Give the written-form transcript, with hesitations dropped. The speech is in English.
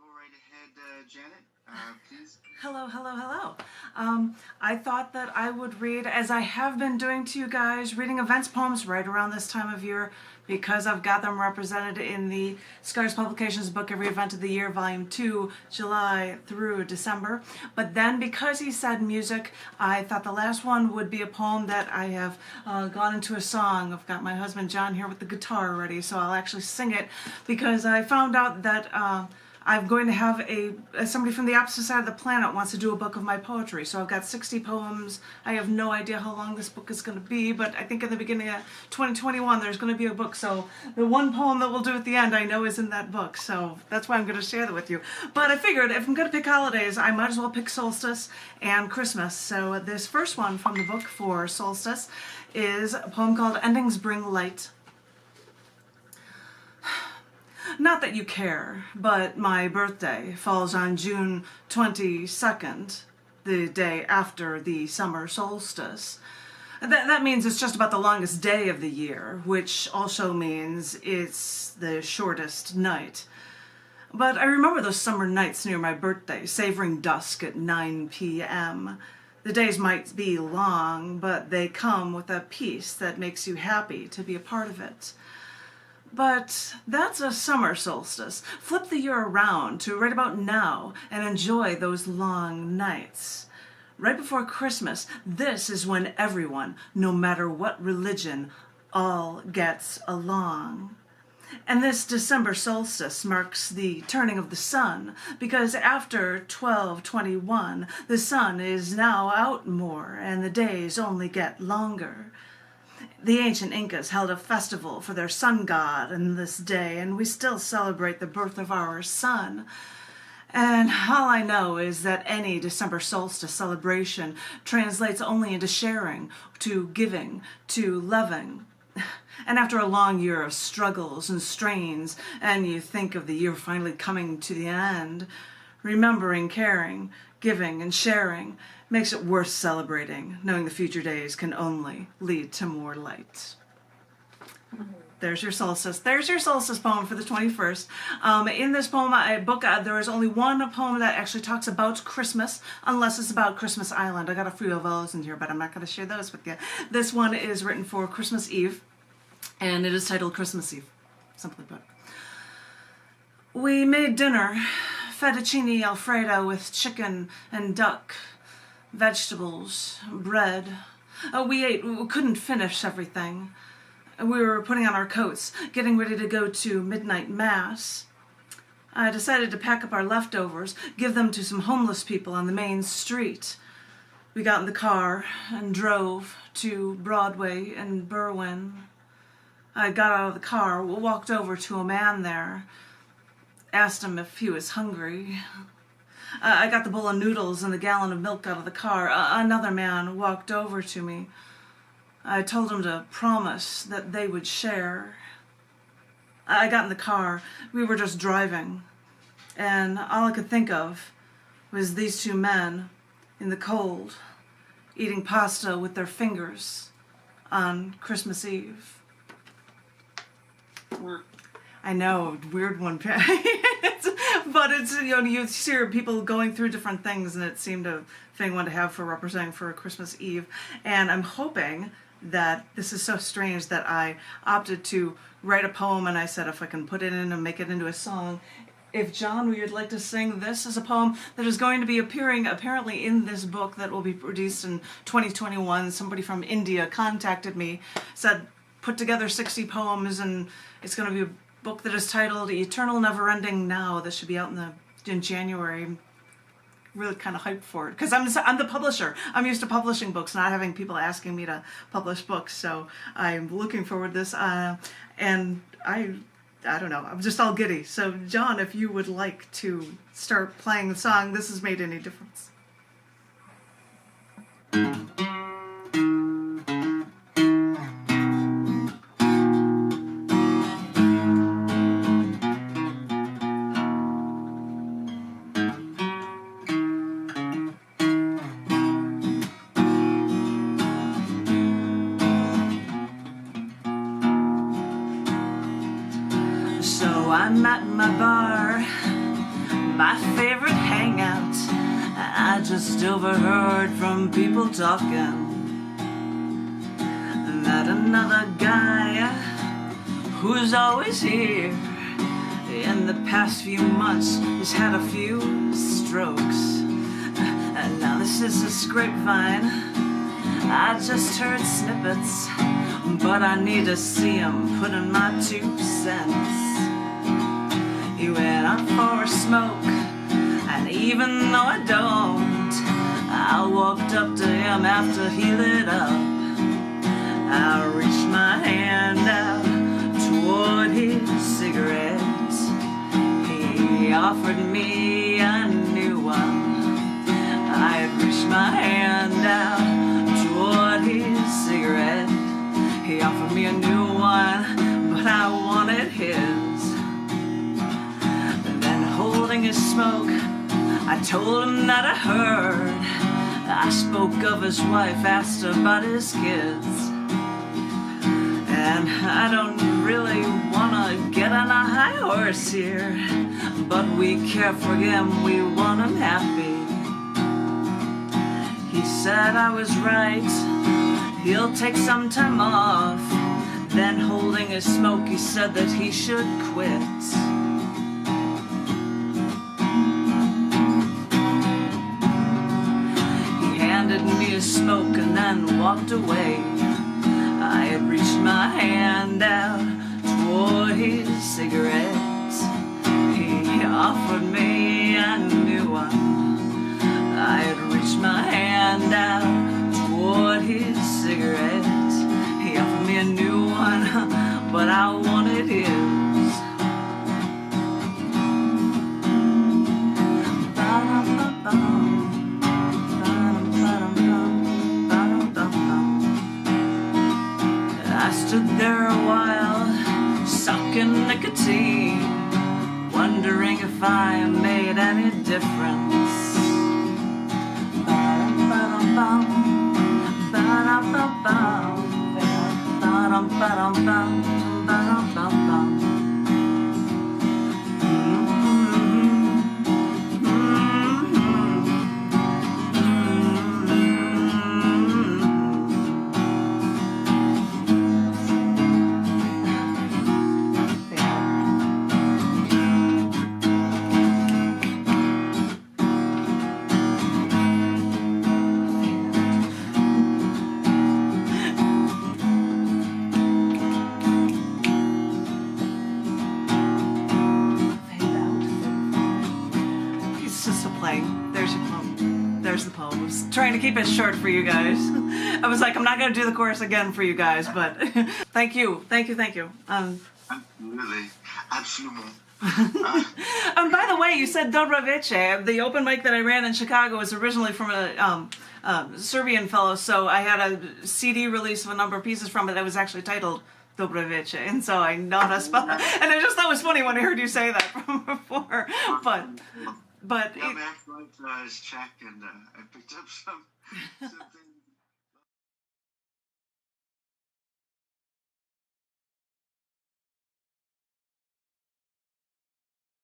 Go right ahead, Janet, please. Hello, hello, hello. I thought that I would read, as I have been doing to you guys, reading events poems right around this time of year because I've got them represented in the Scars Publications book, Every Event of the Year, Volume 2, July through December. But then because he said music, I thought the last one would be a poem that I have gone into a song. I've got my husband John here with the guitar ready, so I'll actually sing it because I found out that I'm going to have somebody from the opposite side of the planet wants to do a book of my poetry. So I've got 60 poems. I have no idea how long this book is going to be, but I think in the beginning of 2021 there's going to be a book. So the one poem that we'll do at the end I know is in that book. So that's why I'm going to share that with you. But I figured if I'm going to pick holidays, I might as well pick Solstice and Christmas. So this first one from the book for Solstice is a poem called Endings Bring Light. Not that you care, but my birthday falls on June 22nd, the day after the summer solstice. That means it's just about the longest day of the year, which also means it's the shortest night. But I remember those summer nights near my birthday, savoring dusk at 9 p.m. The days might be long, but they come with a peace that makes you happy to be a part of it. But that's a summer solstice. Flip the year around to right about now and enjoy those long nights. Right before Christmas, this is when everyone, no matter what religion, all gets along. And this December solstice marks the turning of the sun, because after 12/21, the sun is now out more and the days only get longer. The ancient Incas held a festival for their sun god on this day, and we still celebrate the birth of our sun. And all I know is that any December solstice celebration translates only into sharing, to giving, to loving. And after a long year of struggles and strains, and you think of the year finally coming to the end, remembering, caring, giving, and sharing makes it worth celebrating, knowing the future days can only lead to more light. There's your solstice. There's your solstice poem for the 21st. In this poem, book, there is only one poem that actually talks about Christmas, unless it's about Christmas Island. I got a few of those in here, but I'm not going to share those with you. This one is written for Christmas Eve, and it is titled Christmas Eve, simply put. We made dinner, fettuccine alfredo with chicken and duck, vegetables, bread. We ate, we couldn't finish everything. We were putting on our coats, getting ready to go to midnight mass. I decided to pack up our leftovers, give them to some homeless people on the main street. We got in the car and drove to Broadway and Berwyn. I got out of the car, walked over to a man there, asked him if he was hungry. I got the bowl of noodles and the gallon of milk out of the car. Another man walked over to me. I told him to promise that they would share. I got in the car. We were just driving. And all I could think of was these two men in the cold, eating pasta with their fingers on Christmas Eve. I know, weird one. But it's, you know, you see people going through different things, and it seemed a thing one to have for representing for Christmas Eve. And I'm hoping that this is so strange that I opted to write a poem, and I said if I can put it in and make it into a song. If John, we would like to sing this as a poem that is going to be appearing apparently in this book that will be produced in 2021. Somebody from India contacted me, said put together 60 poems, and it's going to be a book that is titled Eternal Never-Ending Now. This should be out in January. I'm really kind of hyped for it because I'm the publisher. I'm used to publishing books, not having people asking me to publish books. So I'm looking forward to this. And I don't know. I'm just all giddy. So John, if you would like to start playing the song, This Has Made Any Difference. I'm at my bar my favorite hangout. I just overheard from people talking that another guy who's always here in the past few months has had a few strokes. And now this is a grapevine, I just heard snippets, but I need to see him put in my 2 cents. He went out for a smoke, and even though I don't, I walked up to him after he lit up. I reached my hand out toward his cigarette. He offered me a new one. I had reached my hand out toward his cigarette. He offered me a new one, but I wanted his. Then holding his smoke, I told him that I heard. I spoke of his wife, asked about his kids. And I don't really wanna get on a high horse here, but we care for him, we want him happy. He said I was right, he'll take some time off. Then holding his smoke, he said that he should quit. He handed me his smoke and then walked away. I had reached my hand out toward his cigarette. He offered me a new one. I had reached my hand out toward his cigarette. He offered me a new one, but I wanted his. I stood there a while, sucking nicotine, wondering if I made any difference. There's the poem. I was trying to keep it short for you guys. I was like, I'm not going to do the chorus again for you guys, but thank you. Absolutely. Absolument. By the way, you said Dobro Veche. The open mic that I ran in Chicago was originally from a Serbian fellow, so I had a CD release of a number of pieces from it that was actually titled Dobro Veche, and so I know how to spell it. And I just thought it was funny when I heard you say that from before, but yeah, my accent is Czech, and I picked up some things